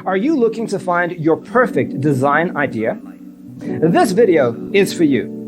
Are you looking to find your perfect design idea? This video is for you.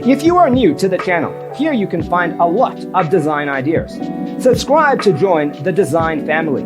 If you are new to the channel, here you can find a lot of design ideas. Subscribe to join the design family.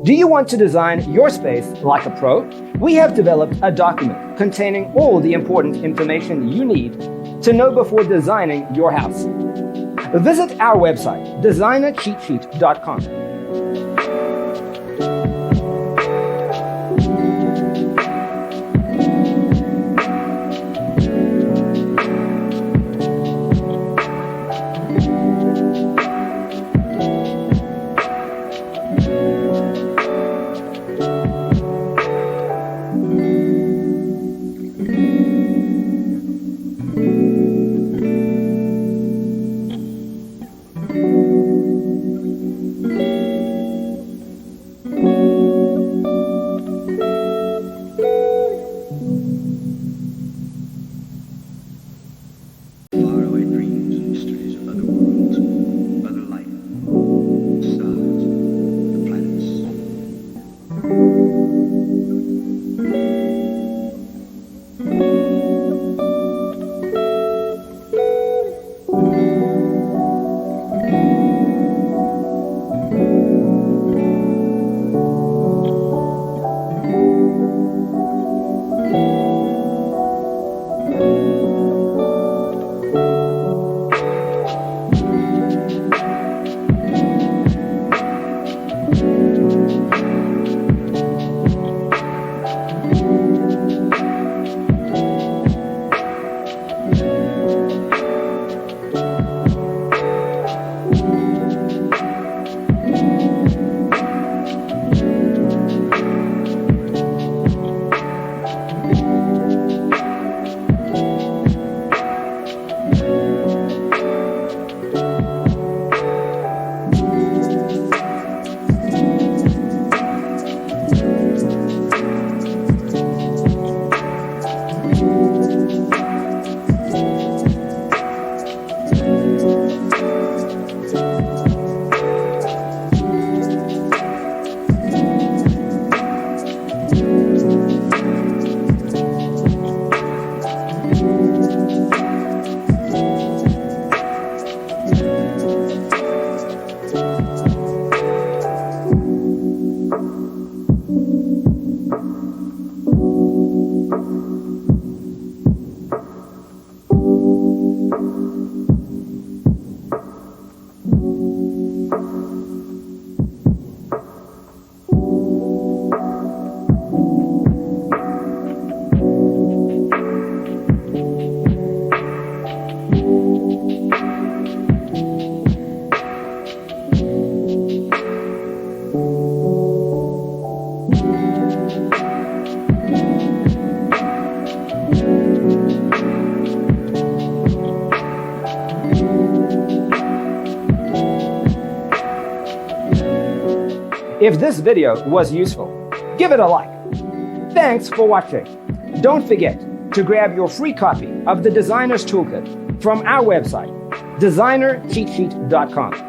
Do you want to design your space like a pro? We have developed a document containing all the important information you need to know before designing your house. Visit our website, designercheatsheet.com. Faraway dreams and mysteries of other worlds, other life, stars, the planets. If this video was useful, give it a like. Thanks for watching. Don't forget to grab your free copy of the Designer's Toolkit from our website, designercheatsheet.com.